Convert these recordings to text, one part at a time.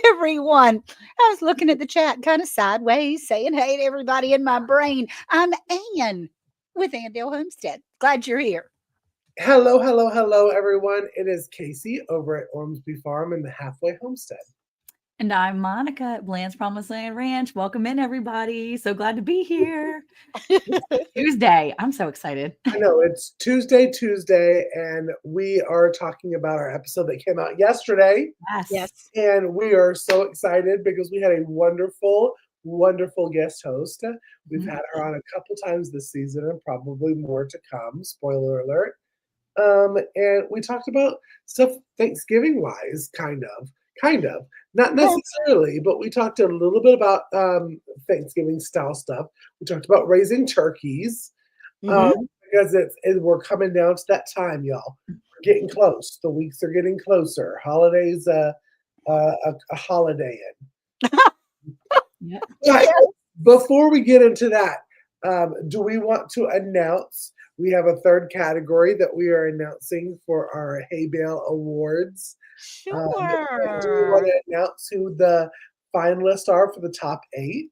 everyone. I was looking at the chat kind of sideways, saying hey to everybody in my brain. I'm Ann with Andale Homestead. Glad you're here. Hello, hello, hello, everyone. It is Casey over at Ormsby Farm in the Halfway Homestead. And I'm Monica at Bland's Promised Land Ranch. Welcome in, everybody. So glad to be here. Tuesday. I'm so excited. I know it's Tuesday, and we are talking about our episode that came out yesterday. Yes. And we are so excited because we had a wonderful, wonderful guest host. We've had her on a couple times this season and probably more to come. Spoiler alert. And we talked about stuff Thanksgiving wise, kind of, not necessarily, but we talked a little bit about Thanksgiving style stuff. We talked about raising turkeys because we're coming down to that time, y'all. We're getting close. The weeks are getting closer. Holidays, a holiday in. Yep. But before we get into that, do we want to announce? We have a third category that we are announcing for our Hay Bale Awards. Sure. Do we want to announce who the finalists are for the top 8?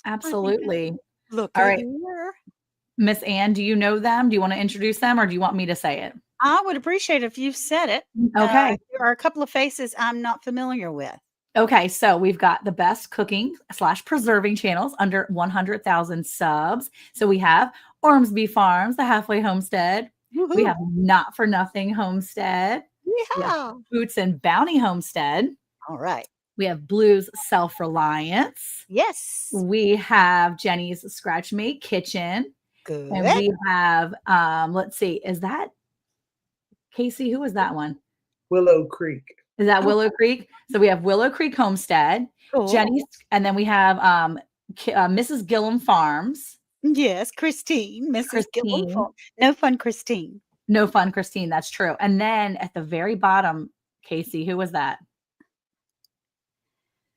Absolutely. Look All at right. here. Miss Ann, do you know them? Do you want to introduce them or do you want me to say it? I would appreciate if you said it. Okay. There are a couple of faces I'm not familiar with. Okay, so we've got the best cooking / preserving channels under 100,000 subs. So we have Ormsby Farms, the Halfway Homestead. Woo-hoo. We have Not for Nothing Homestead. We Yeah. have Boots and Bounty Homestead. All right. We have Blue's Self-Reliance. Yes. We have Jenny's Scratch Made Kitchen. Good. And we have, let's see, is that Casey? Who was that one? Willow Creek. Is that Willow Creek? So we have Willow Creek Homestead, Cool. Jenny's, and then we have Mrs. Gillum Farms. Yes, Christine, Mrs. Gillum. Christine. No fun, Christine. No fun, Christine. That's true. And then at the very bottom, Casey, who was that?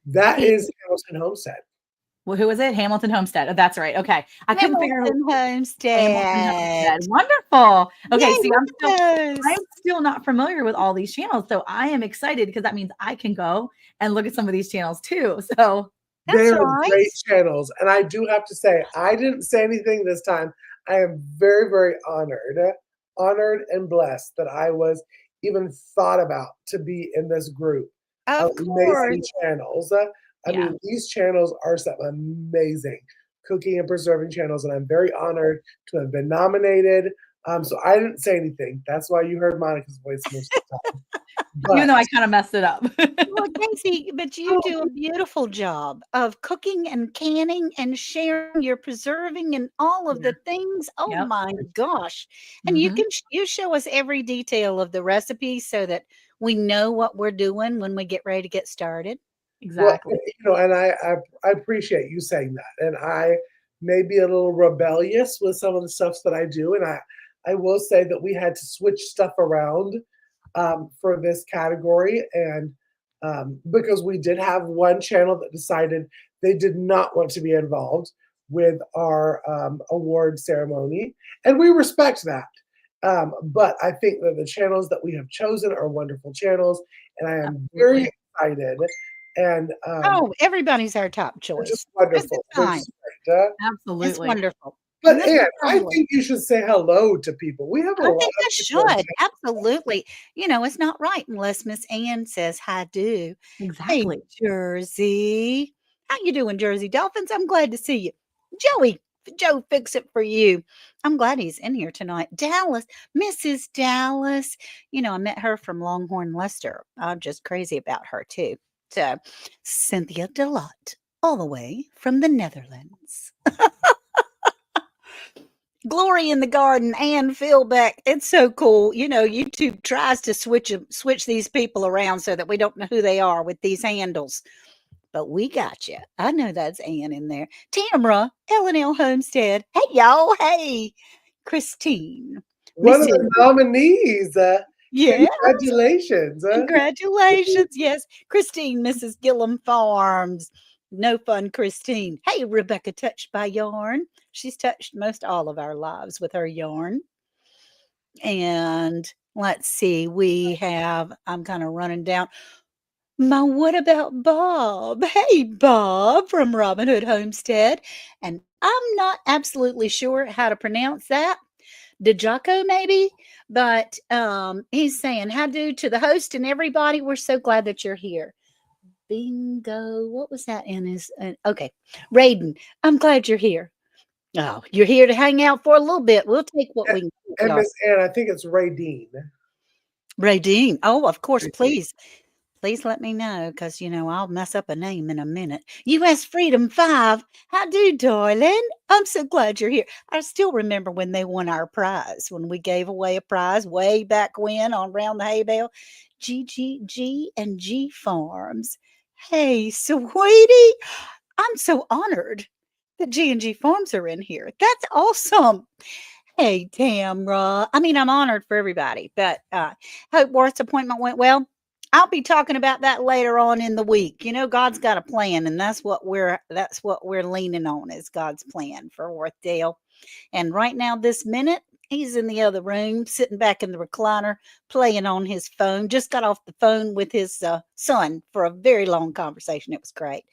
That is Hamilton Homestead. Well, who was it? Hamilton Homestead. Oh, that's right. Okay. I couldn't figure out. Hamilton Homestead. Wonderful. Okay. Yay, See, I'm yes. still not familiar with all these channels. So I am excited because that means I can go and look at some of these channels too. So They That's are right. great channels. And I do have to say, I didn't say anything this time. I am very, very honored and blessed that I was even thought about to be in this group Of amazing course. channels. I Yeah. mean, these channels are some amazing cooking and preserving channels, and I'm very honored to have been nominated. So I didn't say anything. That's why you heard Monica's voice most of the time. even though I kind of messed it up. Well, Casey, but you do a beautiful job of cooking and canning and sharing your preserving and all of the things. Oh Yep. my gosh. And you Mhm. can you show us every detail of the recipe so that we know what we're doing when we get ready to get started. Exactly. Well, and I appreciate you saying that. And I may be a little rebellious with some of the stuff that I do. And I will say that we had to switch stuff around for this category. And because we did have one channel that decided they did not want to be involved with our award ceremony. And we respect that. But I think that the channels that we have chosen are wonderful channels. And I am very excited. And Everybody's our top choice. just wonderful. It's fine. Right? It's Absolutely. wonderful. But This is Ann, I fabulous. think you should say hello to people. We have a I lot think of I people in should. Absolutely. You know, it's not right unless Miss Ann says hi do. Hey, Exactly. Jersey. How you doing, Jersey Dolphins? I'm glad to see you. Joe, fix it for you. I'm glad he's in here tonight. Dallas, Mrs. Dallas. You know, I met her from Longhorn Lester. I'm just crazy about her too. So, Cynthia Delot, all the way from the Netherlands. Glory in the Garden and Philbeck. It's so cool. You know, YouTube tries to switch these people around so that we don't know who they are with these handles. But we got you. I know that's Ann in there. Tamara, L&L Homestead. Hey, y'all. Hey, Christine. one of the Mrs. nominees. Yeah. Congratulations. Congratulations. Yes. Christine, Mrs. Gillum Farms. No fun, Christine. Hey, Rebecca, touched by yarn. She's touched most all of our lives with her yarn. And let's see, we have, I'm kind of running down. My what about Bob? Hey, Bob from Robin Hood Homestead. And I'm not absolutely sure how to pronounce that. DeJaco, maybe? But he's saying, how do to the host and everybody. We're so glad that you're here. Bingo. What was that in his? Okay. Raiden, I'm glad you're here. Oh, you're here to hang out for a little bit. We'll take what we can get, And y'all. Miss Ann, I think it's Ray Dean. Raideen. Oh, of course, Ray Dean. please. Please let me know because, I'll mess up a name in a minute. US Freedom 5. How do, darling? I'm so glad you're here. I still remember when they won our prize, when we gave away a prize way back when on Round the Hay Bale. G and G Farms. Hey, sweetie. I'm so honored that G and G Farms are in here. That's awesome. Hey, Tamra. I mean, I'm honored for everybody, but hope Worth's appointment went well. I'll be talking about that later on in the week. God's got a plan, and that's what we're leaning on is God's plan for Worthdale. And right now, this minute, he's in the other room, sitting back in the recliner, playing on his phone. Just got off the phone with his son for a very long conversation. It was great.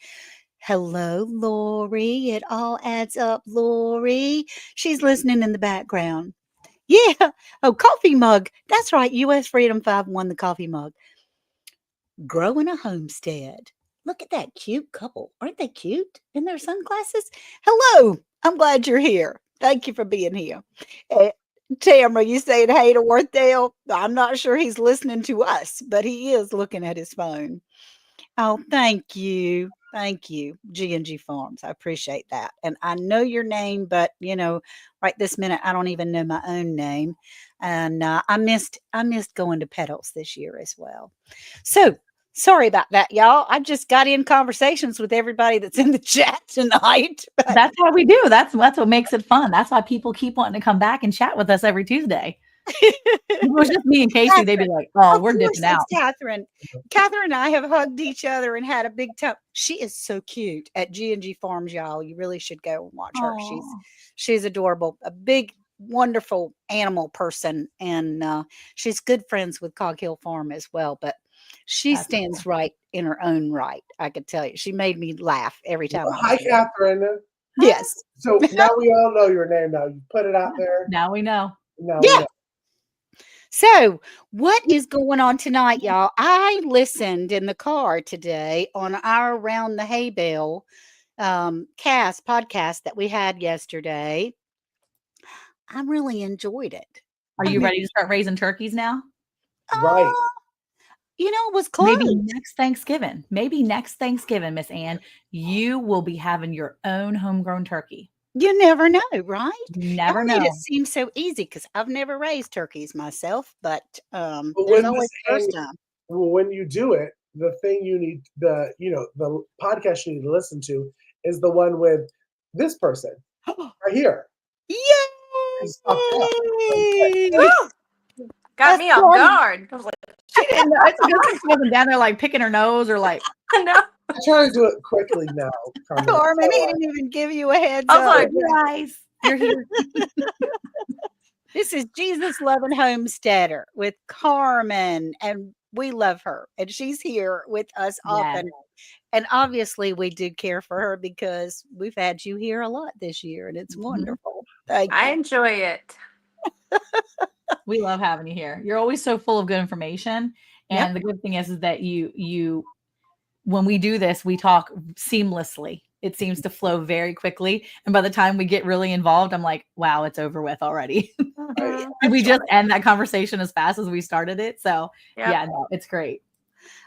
Hello, Lori. It all adds up, Lori. She's listening in the background. Yeah. Oh, coffee mug. That's right. US Freedom 5 won the coffee mug. Growing a homestead. Look at that cute couple. Aren't they cute in their sunglasses? Hello. I'm glad you're here. Thank you for being here. Eh, Tamara, you saying hey to Worthdale? I'm not sure he's listening to us, but he is looking at his phone. Oh, thank you. Thank you, G&G Farms. I appreciate that. And I know your name, but right this minute I don't even know my own name. And I missed going to Petals this year as well. So sorry about that, y'all. I just got in conversations with everybody that's in the chat tonight. But That's how we do. That's what makes it fun. That's why people keep wanting to come back and chat with us every Tuesday. If it was just me and Casey, they'd be like, "Oh, of we're course, dipping out." it's Catherine. Catherine and I have hugged each other and had a big time. She is so cute at G&G Farms, y'all. You really should go and watch her. Aw. She's adorable. A big, wonderful animal person, and she's good friends with Cog Hill Farm as well. But she That's stands cool. right in her own right. I could tell you, she made me laugh every time I Hi, see her. Catherine. Yes. So now we all know your name. Now you put it out there. Now we know. Now we Yeah. know. So, what is going on tonight, y'all? I listened in the car today on our Around the Hay Bale podcast that we had yesterday. I really enjoyed it. Are I you mean, ready to start raising turkeys now? Right. uh, it was Maybe close. next Thanksgiving. Maybe next Thanksgiving, Miss Ann, you will be having your own homegrown turkey. You never know, right? You Y'all never made it know. seem so easy because I've never raised turkeys myself, but But there's when always Miss a Ann, first time. when you do it, the thing you need the podcast you need to listen to is the one with this person right here. He's popped up. Like, Yay! Woo! Got That's me off Carmen. guard. I was like, She didn't know. It's a good thing she wasn't down there like picking her nose or like. no. I try to do it quickly now, Carmen. Carmen, he So, didn't even give you a heads I was up. like, Surprise! You're here. This is Jesus Loving Homesteader with Carmen, and we love her, and she's here with us Yes. often. And obviously, we do care for her because we've had you here a lot this year, and it's Mhm. wonderful. Thank I you. enjoy it. We love having you here. You're always so full of good information. Yep. And the good thing is that you when we do this, we talk seamlessly. It seems to flow very quickly. And by the time we get really involved, I'm like, wow, it's over with already. Mhm. Did we just end that conversation as fast as we started it? So Yep. yeah, no, it's great.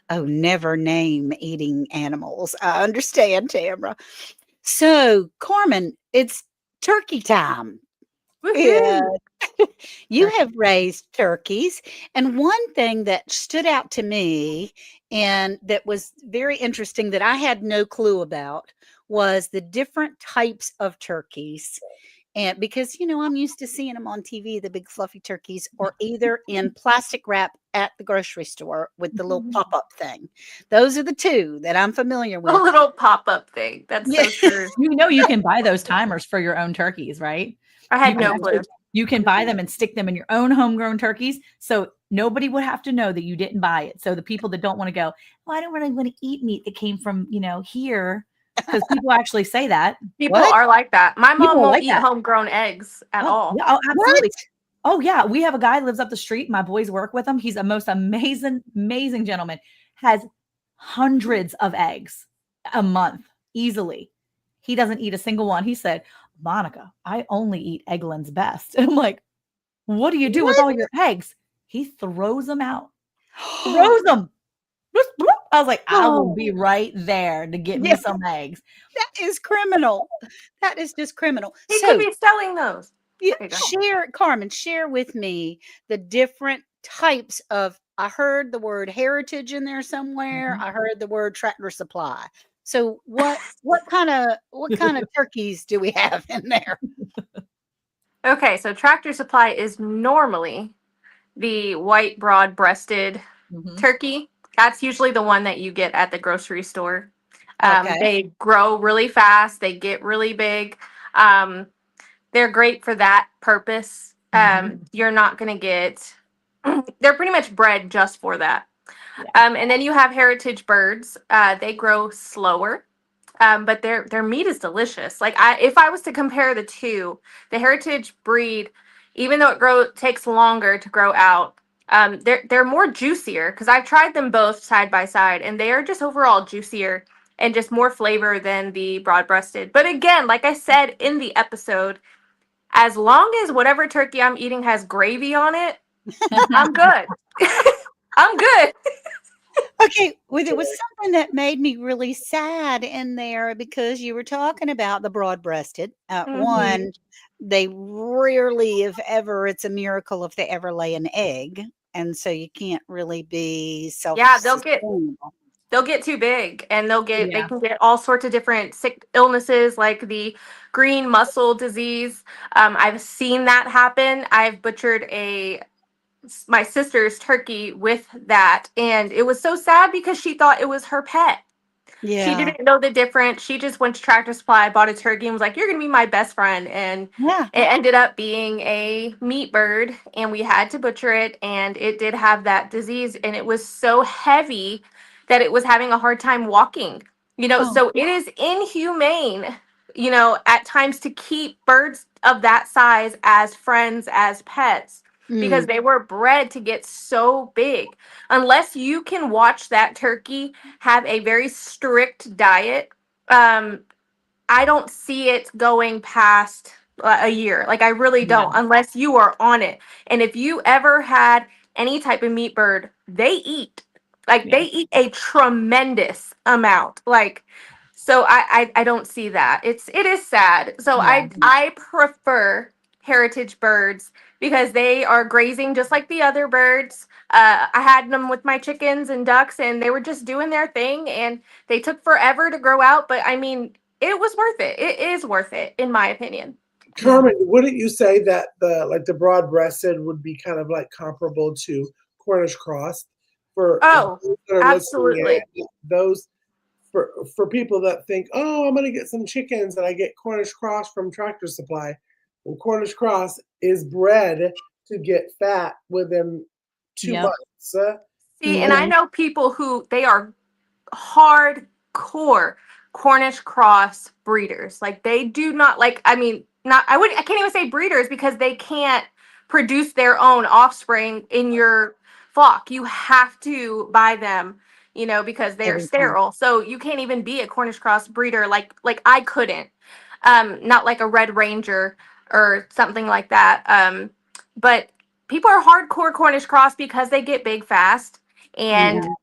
Oh, never name eating animals. I understand, Tamara. So, Carmen, it's turkey time. Yeah. Woohoo! You Turkey. have raised turkeys. And one thing that stood out to me and that was very interesting that I had no clue about was the different types of turkeys. And because, I'm used to seeing them on TV, the big fluffy turkeys, or either in plastic wrap at the grocery store with the little pop up thing. Those are the two that I'm familiar A with. little pop-up thing. That's Yeah. so true. You know you can buy those timers for your own turkeys, right? I You had can no actually clue. you can buy them and stick them in your own homegrown turkeys. So Nobody would have to know that you didn't buy it. So the people that don't want to go, well, I don't really want to eat meat that came from, here, because people actually say that. People What? are like that. My mom People are won't like eat that. homegrown eggs at Oh, all. yeah, oh, What? absolutely. Oh, yeah. We have a guy lives up the street. My boys work with him. He's the most amazing, amazing gentleman. Has hundreds of eggs a month easily. He doesn't eat a single one. He said, Monica, I only eat Eggland's best. And I'm like, what do you do with What? all your eggs? He throws them out. Throws them. I was like, I will Oh, be right there to get me yeah, some eggs. that is criminal. That is just criminal. He could So, be selling those. yeah, Okay, go. Carmen, share with me the different types of. I heard the word heritage in there somewhere. Mhm. I heard the word Tractor Supply. So what kind of turkeys do we have in there? Okay, so Tractor Supply is normally the white broad-breasted Mhm. turkey. That's usually the one that you get at the grocery store. Okay. They grow really fast. They get really big. Um, they're great for that purpose. Mhm. You're not going to get, they're pretty much bred just for that. Yeah. And then you have heritage birds. They grow slower, but their meat is delicious. Like if I was to compare the two, the heritage breed, even though it takes longer to grow out, they're more juicier because I've tried them both side by side, and they are just overall juicier and just more flavor than the broad-breasted. But again, like I said in the episode, as long as whatever turkey I'm eating has gravy on it, I'm good. I'm good. Okay, well, there was something that made me really sad in there because you were talking about the broad-breasted. Mhm. One, they rarely, if ever, it's a miracle if they ever lay an egg, and so you can't really be Yeah, they'll get self-sustainable. they'll get too big, and they Yeah. can get all sorts of different sick illnesses like the green mussel disease. I've seen that happen. I've butchered my sister's turkey with that, and it was so sad because she thought it was her pet. She Yeah, didn't know the difference. She just went to Tractor Supply, bought a turkey, and was like, "You're gonna be my best friend." And yeah. it ended up being a meat bird, and we had to butcher it. And it did have that disease, and it was so heavy that it was having a hard time walking. Oh, So it is inhumane, at times to keep birds of that size as friends, as pets, because mm, they were bred to get so big. Unless you can watch that turkey have a very strict diet, um, I don't see it going past a year. Like I really Yeah. don't, unless you are on it. And if you ever had any type of meat bird, they eat. Like Yeah. they eat a tremendous amount. Like so I don't see that. It is sad. So Yeah. I prefer heritage birds because they are grazing just like the other birds. I had them with my chickens and ducks, and they were just doing their thing, and they took forever to grow out. But I mean, it was worth it. It is worth it, in my opinion. Yeah. Carmen, wouldn't you say that the broad-breasted would be kind of like comparable to Cornish cross for Oh, those that are listening absolutely. in? Those for people that think, oh, I'm going to get some chickens and I get Cornish cross from Tractor Supply. Well, Cornish cross is bred to get fat within two Yep. months. See, and mm, I Mhm. know people who they are hardcore Cornish cross breeders. Like they do not like I mean, not I can't even say breeders because they can't produce their own offspring in your flock. You have to buy them, because they're every time. sterile. So you can't even be a Cornish cross breeder like I couldn't. Not like a Red Ranger or something like that. But people are hardcore Cornish cross because they get big fast, and Mhm.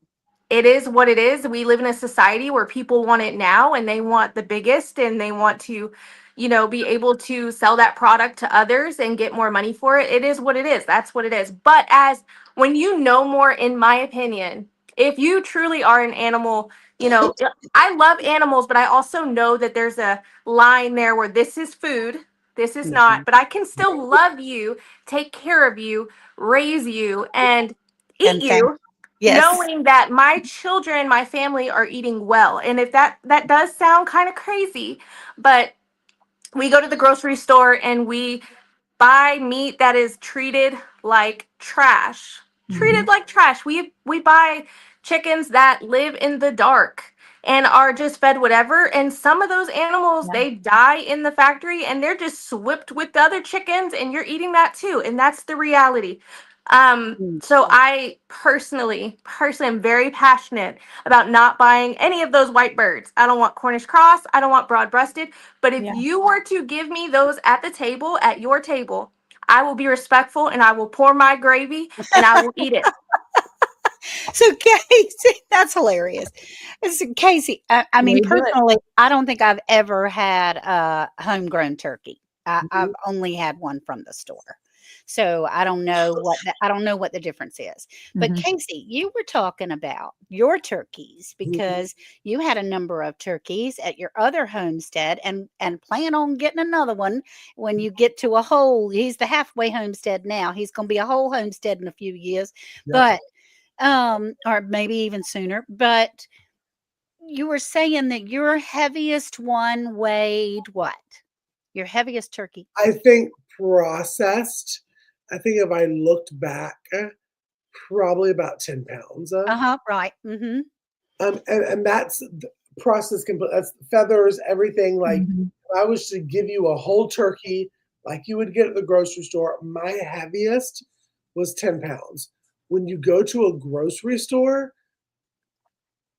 it is what it is. We live in a society where people want it now, and they want the biggest, and they want to, be able to sell that product to others and get more money for it. It is what it is. That's what it is. But as when you know more, in my opinion, if you truly are an animal, I love animals, but I also know that there's a line there where this is food, this is Mhm. not, but I can still love you, take care of you, raise you, and eat And you, yes. knowing that my children, my family are eating well. And if that does sound kind of crazy, but we go to the grocery store and we buy meat that is treated like trash. treated like trash. We buy chickens that live in the dark and are just fed whatever. And some of those animals, Yeah. they die in the factory and they're just swapped with the other chickens, and you're eating that too. And that's the reality. So I personally am very passionate about not buying any of those white birds. I don't want Cornish cross. I don't want broad breasted. But if Yeah. you were to give me those at the table, at your table, I will be respectful and I will pour my gravy and I will eat it. So Casey, that's hilarious. So Casey, I mean, Way to do it. personally, I don't think I've ever had a homegrown turkey. Mhm. I've only had one from the store. So I don't know what the difference is. But Mhm. Casey, you were talking about your turkeys Mhm. because you had a number of turkeys at your other homestead and plan on getting another one when you get to a whole. He's the halfway homestead now. He's going to be a whole homestead in a few years. Yep. But or maybe even sooner. But you were saying that your heaviest one weighed what? Your heaviest turkey? I think processed. I think if I looked back, probably about 10 pounds. Right. Mm-hmm. And that's processed complete. That's feathers, everything. Like Mhm. if I was to give you a whole turkey, like you would get at the grocery store, my heaviest was 10 pounds. When you go to a grocery store,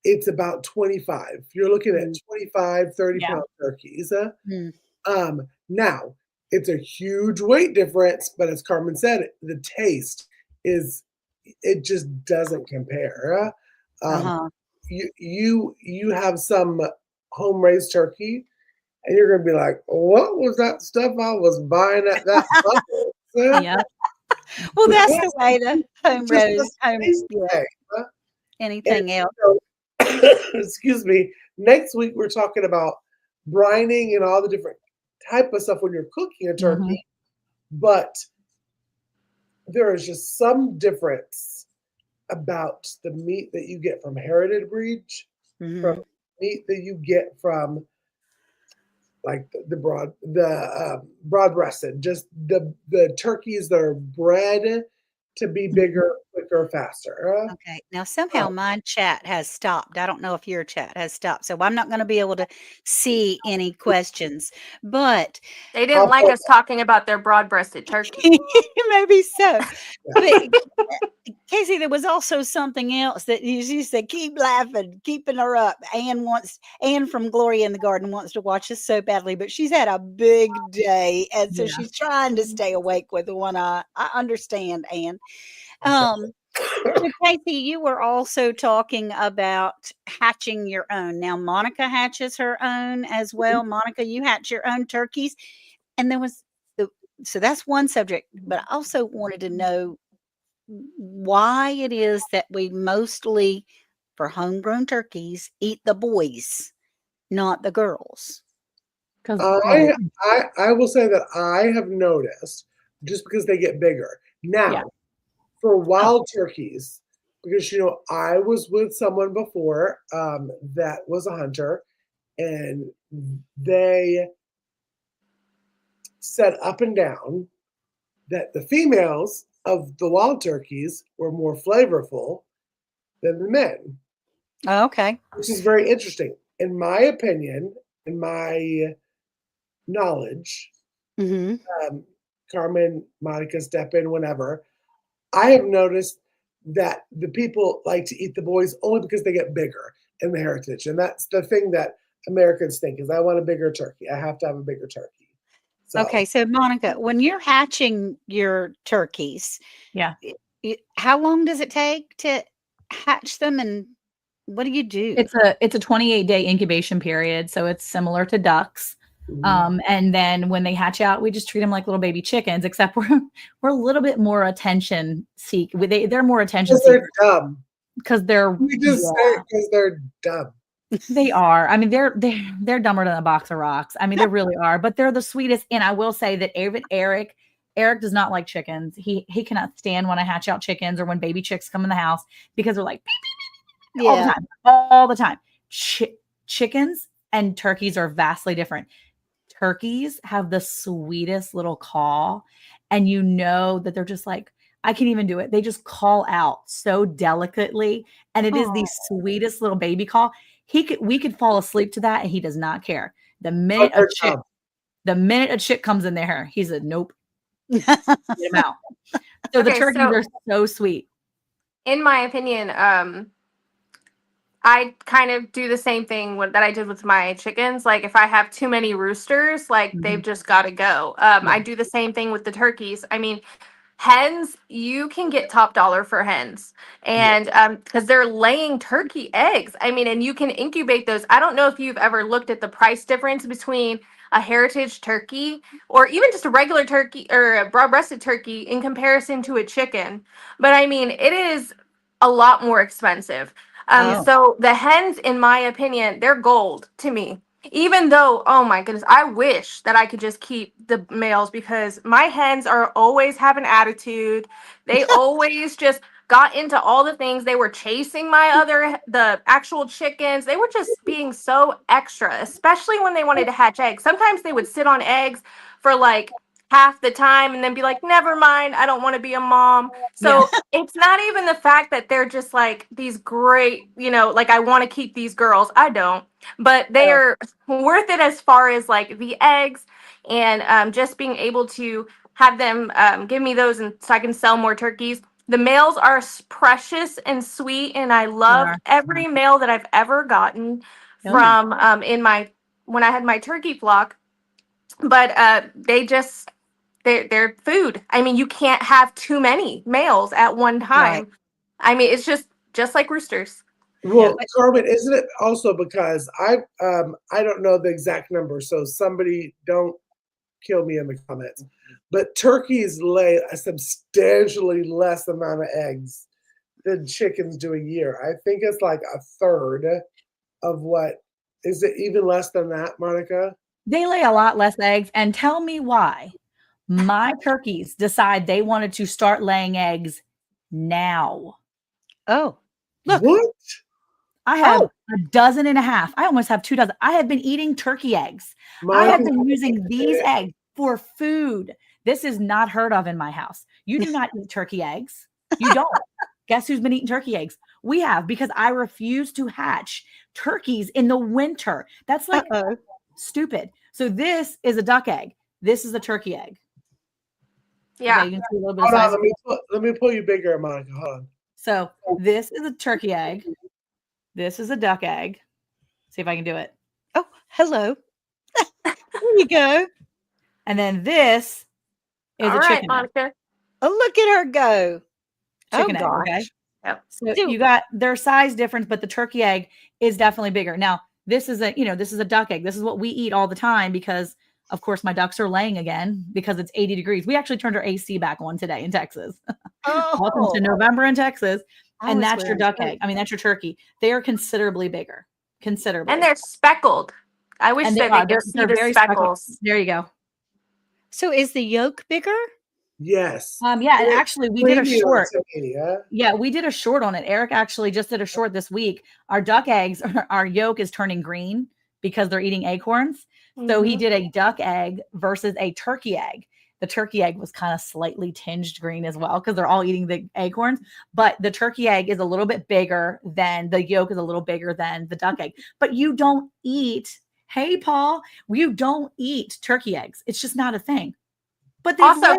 it's about 25. You're looking at 25, 30 Yeah. pound turkeys. Mm. Now, it's a huge weight difference, but as Carmen said, the taste is it just doesn't compare. Uh-huh. You have some home raised turkey, and you're gonna be like, "What was that stuff I was buying at that Publix?" Yep. Well, that's Yes, the way to home it's just roast, a home, taste yeah, thing. And anything else. so, excuse me. Next week we're talking about brining and all the different type of stuff when you're cooking a turkey, Mhm. but there is just some difference about the meat that you get from heritage breeds from Mhm. meat that you get from like broad breasted, just the turkeys that are bred to be Mhm. bigger, quicker, faster. Okay. Now somehow my chat has stopped. I don't know if your chat has stopped. So I'm not going to be able to see any questions. But They didn't I'll like put us talking about their broad-breasted turkey. maybe so. But yeah. Casey, there was also something else that you said, keep laughing, keeping her up. Anne from Glory in the Garden wants to watch us so badly, but she's had a big day. And so Yeah. she's trying to stay awake with one eye. I understand, Anne. Um, so Casey, you were also talking about hatching your own. Now, Monica hatches her own as well. Monica, you hatch your own turkeys. And there was the so that's one subject, but I also wanted to know why it is that we mostly, for homegrown turkeys, eat the boys, not the girls. Because I I will say that I have noticed just because they get bigger. yeah. Now, for Oh. wild turkeys, because I was with someone before that was a hunter, and they said up and down that the females of the wild turkeys were more flavorful than the men, Oh, okay. which is very interesting. In my opinion, in my knowledge, Mhm. um, Carmen, Monica, step in whenever. I have noticed that the people like to eat the boys only because they get bigger in the heritage, and that's the thing that Americans think is I want a bigger turkey. I have to have a bigger turkey. So Okay, so Monica, when you're hatching your turkeys, Yeah. how long does it take to hatch them, and what do you do? It's a 28-day incubation period, so it's similar to ducks. mhm. And then when they hatch out, we just treat them like little baby chickens, except we're a little bit more attention they're more attention 'Cause they're seekers dumb. because they're We just say yeah, it because they're dumb. they are. I mean, they're dumber than a box of rocks. I mean, they really are, but they're the sweetest. And I will say that Eric does not like chickens. He cannot stand when I hatch out chickens or when baby chicks come in the house because they're like all the Yeah. time, all the time. Chickens and turkeys are vastly different. Turkeys have the sweetest little call, and you know that they're just like, I can't even do it. They just call out so delicately, and it is the Aw. sweetest little baby call. We could fall asleep to that, and he does not care. The But minute a they're chick, tough. the minute a chick comes in there, he said, "Nope, get him out." So the Okay, turkeys so are so sweet. in my opinion, I kind of do the same thing that I did with my chickens. Like if I have too many roosters, like they've Mhm. just got to go. Yeah. I do the same thing with the turkeys. I mean, hens, you can get top dollar for hens, Yeah. and because they're laying turkey eggs. I mean, and you can incubate those. I don't know if you've ever looked at the price difference between a heritage turkey or even just a regular turkey or a broad-breasted turkey in comparison to a chicken, but I mean, it is a lot more expensive. Oh. So the hens, in my opinion, they're gold to me. Even though, oh my goodness, I wish that I could just keep the males because my hens are always have an attitude. They always just got into all the things. They were chasing the actual chickens. They were just being so extra, especially when they wanted to hatch eggs. Sometimes they would sit on eggs for like half the time and then be like, never mind, I don't want to be a mom. Yeah. So it's not even the fact that they're just like these great, like I want to keep these girls. I don't, but they Oh. are worth it as far as like the eggs and just being able to have them give me those and so I can sell more turkeys. The males are precious and sweet, and I They loved are. every male that I've ever gotten Oh, yeah. from in my when I had my turkey flock. But they're food. I mean, you can't have too many males at one Right. time. I mean, it's just like roosters. Yeah. Well, Carmen, isn't it also because I don't know the exact number, so somebody don't kill me in the comments. But turkeys lay a substantially less amount of eggs than chickens do a year. I think it's like a third of what is it even less than that, Monica? They lay a lot less eggs, and tell me why. My turkeys decide they wanted to start laying eggs now. Oh, look. What? I have Oh, a dozen and a half. I almost have 2 dozen. I have been eating turkey eggs. I have Monica's been using these eggs for food. This is not heard of in my house. You do not eat turkey eggs. You don't. Guess who's been eating turkey eggs? We have, because I refuse to hatch turkeys in the winter. That's like uh-oh. stupid. So this is a duck egg. This is a turkey egg. Okay, Yeah. you can see a little bit of Hold on, size. let me pull you bigger, Monica. Hold on. So this is a turkey egg. This is a duck egg. See if I can do it. Oh, hello. There you go. And then this is All a right, chicken egg. Monica. Oh, look at her go. Oh, Chicken egg, okay? gosh. Yep. So Dude. you got their size difference, but the turkey egg is definitely bigger. Now, this is a duck egg. This is what we eat all the time because of course my ducks are laying again because it's 80 degrees. We actually turned our AC back on today in Texas. Welcome to Oh, November in Texas. I And was that's your wearing duck coats. egg. I mean, that's your turkey. They are considerably bigger. And Considerably. they're speckled. I wish And they that they are. could see They're the very speckled. speckles. There you go. So is the yolk bigger? Yes. Yeah, and actually we did a Premium short. to me, yeah? Yeah, we did a short on it. Eric actually just did a short this week. Our duck eggs, our yolk is turning green because they're eating acorns. So he Mhm. did a duck egg versus a turkey egg. The turkey egg was kind of slightly tinged green as well because they're all eating the acorns. But the turkey egg is a little bit bigger than the yolk is a little bigger than the duck egg. But you don't eat, hey, Paul, you don't eat turkey eggs. It's just not a thing. But Also,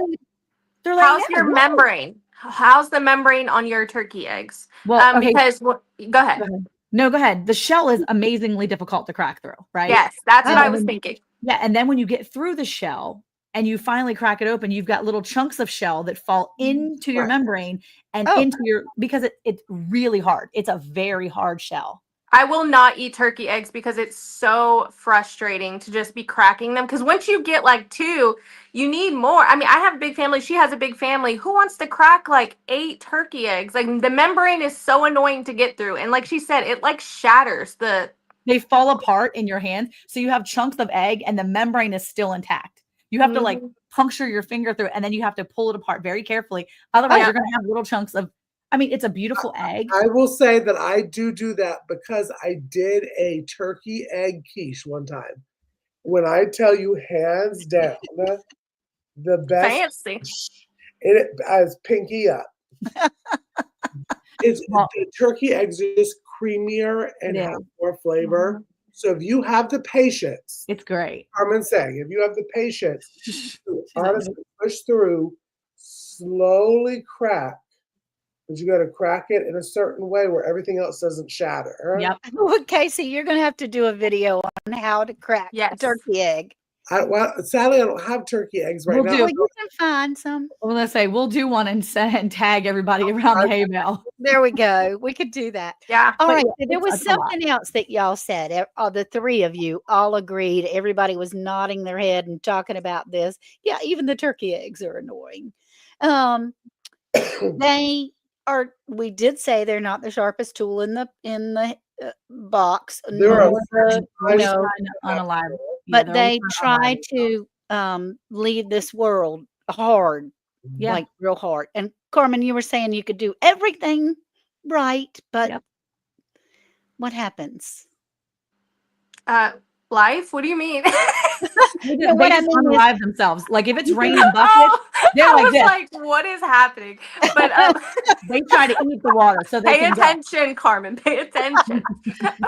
they're laying how's eggs. your membrane? How's the membrane on your turkey eggs? Well, okay. Because go ahead. Go ahead. No, go ahead. The shell is amazingly difficult to crack through, right? Yes, that's what Oh. I was thinking. Yeah, and then when you get through the shell and you finally crack it open, you've got little chunks of shell that fall into your Right. membrane and Oh. into your because it's really hard. It's a very hard shell. I will not eat turkey eggs because it's so frustrating to just be cracking them. Because once you get like two, you need more. I mean, I have a big family. She has a big family. Who wants to crack like 8 turkey eggs? Like the membrane is so annoying to get through. And like she said, it like shatters the. They fall apart in your hand. So you have chunks of egg and the membrane is still intact. You have to like Mhm. puncture your finger through it and then you have to pull it apart very carefully. Otherwise, Yeah. you're going to have little chunks of, I mean, it's a beautiful egg. I will say that I do that because I did a turkey egg quiche one time. When I tell you hands down, the best, Fancy. It as pinky up. Well, The turkey eggs are just creamier and it have is. more flavor. So if you have the patience, It's great. Carmen's saying, if you have the patience to She's like, honestly push through, slowly crack, but you got to crack it in a certain way where everything else doesn't shatter. yep. Well, Casey, you're going to have to do a video on how to crack a Yes. turkey egg. Sadly, I don't have turkey eggs right We'll now. do. Well, you can find some. I'm gonna say we'll do one and tag everybody around the hay bale. There we go. We could do that. Yeah. All But right. yeah, So there was it's a lot. something else that y'all said. The three of you all agreed. Everybody was nodding their head and talking about this. Yeah, even the turkey eggs are annoying. They are. We did say they're not the sharpest tool in the box. There are nor the, nice no, Unalive. Yeah, but they're they always try unalive. to leave this world hard, Yeah. like real hard. And Carmen, you were saying you could do everything right, but Yep. what happens? Life? What do you mean? They No, what I just mean is, unalive themselves. Like if it's raining buckets, Oh, they're I like was this. like, what is happening? But They try to eat the water so they pay can go. attention, Carmen. Pay attention.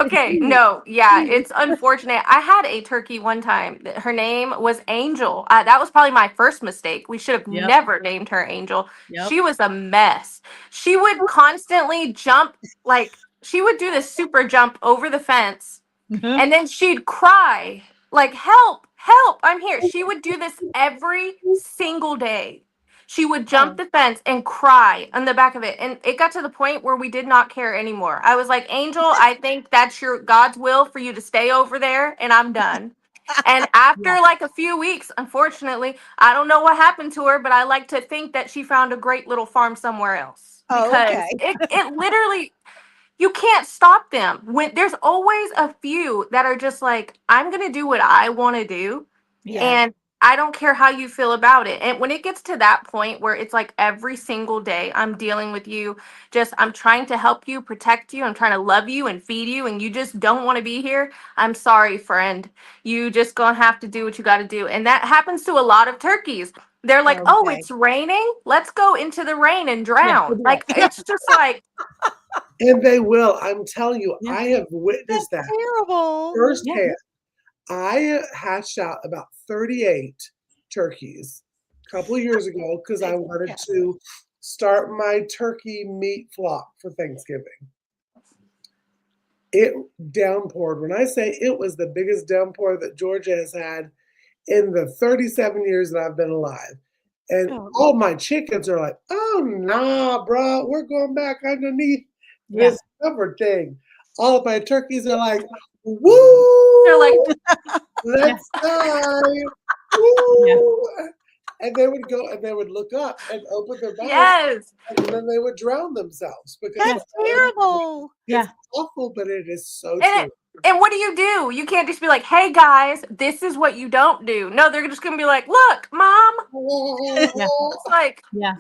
Okay, no, yeah, it's unfortunate. I had a turkey one time. Her name was Angel. That was probably my first mistake. We should have Yep. never named her Angel. Yep. She was a mess. She would constantly jump, like, she would do this super jump over the fence, and then she'd cry, like, help, help, I'm here. She would do this every single day. She would jump the fence and cry on the back of it. And it got to the point where we did not care anymore. I was like, Angel, I think that's your God's will for you to stay over there, and I'm done. And after Yeah. like a few weeks, unfortunately, I don't know what happened to her, but I like to think that she found a great little farm somewhere else. Oh, Because okay. it literally, you can't stop them. When there's always a few that are just like, I'm gonna do what I want to do, Yeah. and I don't care how you feel about it. And when it gets to that point where it's like every single day I'm dealing with you, just I'm trying to help you, protect you, I'm trying to love you and feed you, and you just don't want to be here, I'm sorry, friend. You just gonna have to do what you got to do. And that happens to a lot of turkeys. They're like, oh, Okay. it's raining, let's go into the rain and Yeah, drown. they do Like, that. it's just like, And they will. I'm telling you, Yeah. I have That's witnessed that terrible. firsthand. I hatched out about 38 turkeys a couple of years ago because I wanted to start my turkey meat flock for Thanksgiving. It downpoured. When I say it was the biggest downpour that Georgia has had in the 37 years that I've been alive. And Oh. all my chickens are like, oh, nah, bro, we're going back underneath Yeah. this cover thing. All of my turkeys are like, woo! they're like, let's die. Woo! And they would go and they would look up and open their mouth, yes. and then they would drown themselves because That's terrible. Yeah. it's awful, but it is so And true. And what do? You can't just be like, hey guys, this is what you don't do. No, they're just gonna be like, look, mom. It's like, Yeah.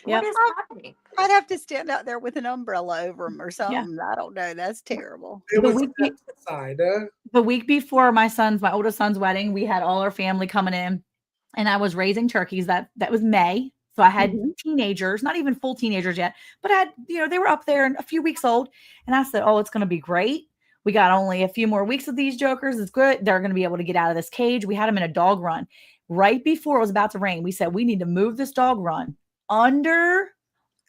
what Yep. is happening? I'd have to stand out there with an umbrella over them or something. I don't know. That's terrible. It The was week be- inside. The week before my oldest son's wedding, we had all our family coming in, and I was raising turkeys. That was May. So I had teenagers, not even full teenagers yet, but I had, they were up there and a few weeks old. And I said, oh, it's going to be great. We got only a few more weeks of these jokers. It's good. They're going to be able to get out of this cage. We had them in a dog run. Right before it was about to rain, we said, we need to move this dog run under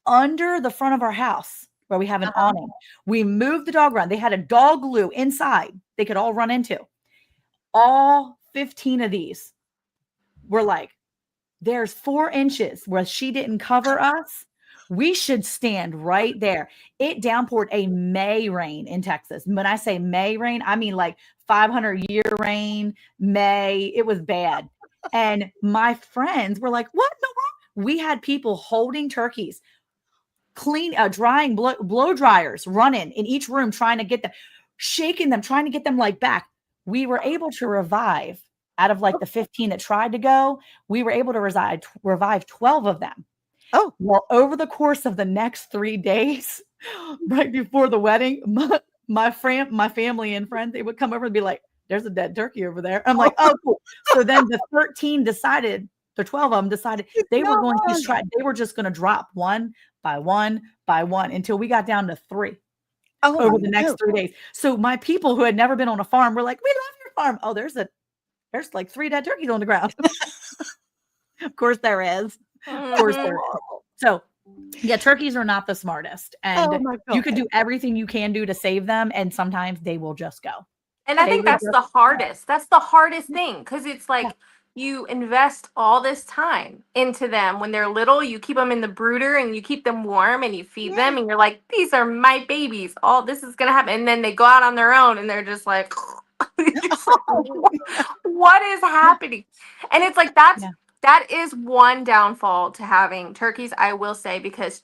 the front of our house where we have an awning. We moved the dog run. They had a dog loo inside they could all run into. All 15 of these were like, there's 4 inches where she didn't cover us. We should stand right there. It downpoured a May rain in Texas. When I say May rain, I mean like 500-year rain, May. It was bad. And my friends were like, what? No, we had people holding turkeys, drying blow dryers running in each room, trying to get them, shaking them, trying to get them like back. We were able to revive out of like the 15 that tried to go. We were able to revive 12 of them. Oh, well, over the course of the next 3 days, right before the wedding, my family and friends, they would come over and be like, there's a dead turkey over there. I'm like, oh, cool. So then the 13 decided the 12 of them decided they were going to try, they were just going to drop one by one by one until we got down to 3 over the next 3 days. So my people who had never been on a farm were like, we love your farm. Oh, there's like 3 dead turkeys on the ground. Of course there is. Of course there is. So yeah, turkeys are not the smartest. And you could do everything you can do to save them. And sometimes they will just go. And I think that's the hardest. That's the hardest thing. Because it's like you invest all this time into them when they're little. You keep them in the brooder and you keep them warm and you feed them. And you're like, these are my babies. All this is going to happen. And then they go out on their own and they're just like, what is happening? And it's like, that is one downfall to having turkeys, I will say, because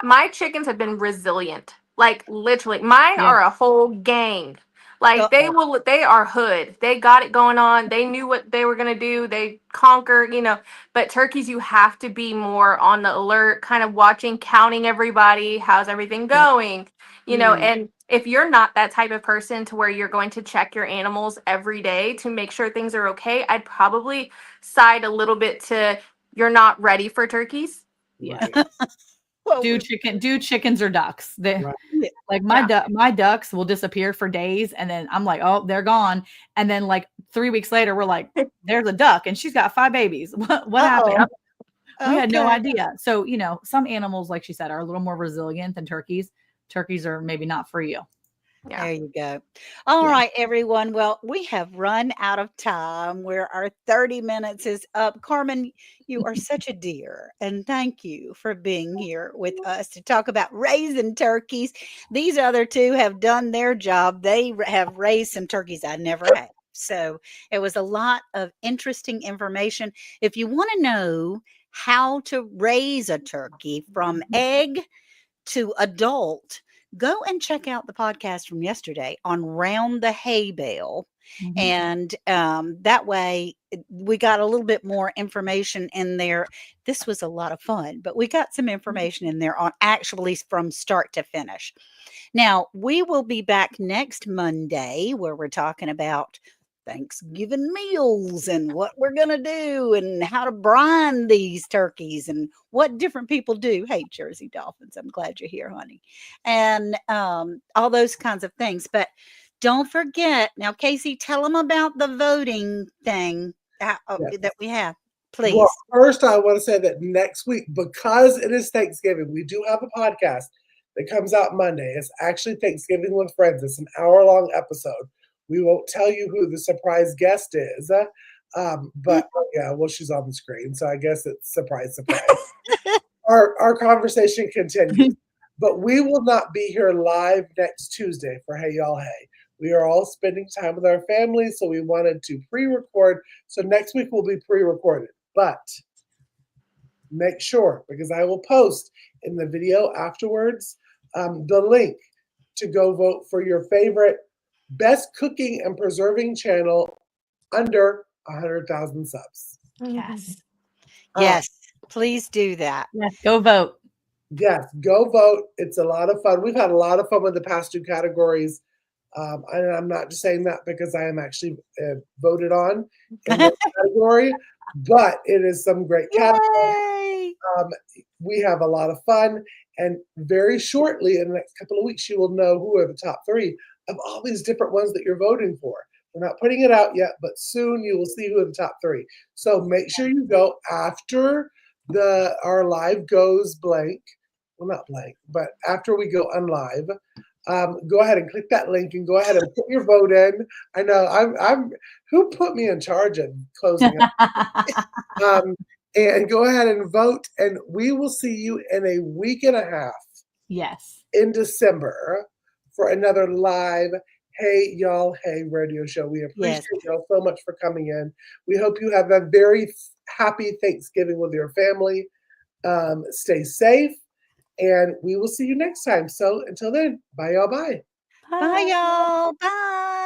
my chickens have been resilient. Like literally, mine are a whole gang. Like they are hood. They got it going on. They knew what they were going to do. They conquer, but turkeys, you have to be more on the alert, kind of watching, counting everybody. How's everything going? And if you're not that type of person to where you're going to check your animals every day to make sure things are okay, I'd probably side a little bit to you're not ready for turkeys. Yeah. Do chickens or ducks. Like my ducks will disappear for days and then I'm like, oh, they're gone. And then like 3 weeks later, we're like, there's a duck and she's got 5 babies. What happened? We had no idea. So, some animals, like she said, are a little more resilient than turkeys. Turkeys are maybe not for you. Yeah. There you go. All right, everyone. Well, we have run out of time where our 30 minutes is up. Carmen, you are such a dear. And thank you for being here with us to talk about raising turkeys. These other two have done their job. They have raised some turkeys I never had. So it was a lot of interesting information. If you want to know how to raise a turkey from egg to adult, go and check out the podcast from yesterday on Round the Hay Bale. And that way we got a little bit more information in there. This was a lot of fun, but we got some information in there on actually from start to finish. Now, we will be back next Monday where we're talking about Thanksgiving meals and what we're going to do and how to brine these turkeys and what different people do. Hey, Jersey Dolphins, I'm glad you're here, honey. And all those kinds of things. But don't forget, now, Casey, tell them about the voting thing that we have, please. Well, first, I want to say that next week, because it is Thanksgiving, we do have a podcast that comes out Monday. It's actually Thanksgiving with Friends. It's an hour-long episode. We won't tell you who the surprise guest is, but she's on the screen, so I guess it's surprise. Our conversation continues, but we will not be here live next Tuesday for Hey Y'all Hey. We are all spending time with our families, so we wanted to pre-record. So next week will be pre-recorded, but make sure, because I will post in the video afterwards the link to go vote for your favorite best cooking and preserving channel under 100,000 subs. Yes. Yes, please do that. Yes, go vote. Yes, go vote. It's a lot of fun. We've had a lot of fun with the past 2 categories. And I'm not just saying that because I am actually voted on in this category, but it is some great categories. We have a lot of fun. And very shortly, in the next couple of weeks, you will know who are the top 3 of all these different ones that you're voting for. We're not putting it out yet, but soon you will see who are the top 3. So make sure you go after our live goes blank. Well, not blank, but after we go unlive, go ahead and click that link and go ahead and put your vote in. I know I'm who put me in charge of closing up. And go ahead and vote, and we will see you in a week and a half. Yes. In December for another live Hey Y'all Hey radio show. We appreciate y'all so much for coming in. We hope you have a very happy Thanksgiving with your family. Stay safe, and we will see you next time. So until then, bye y'all. Bye. Bye y'all. Bye.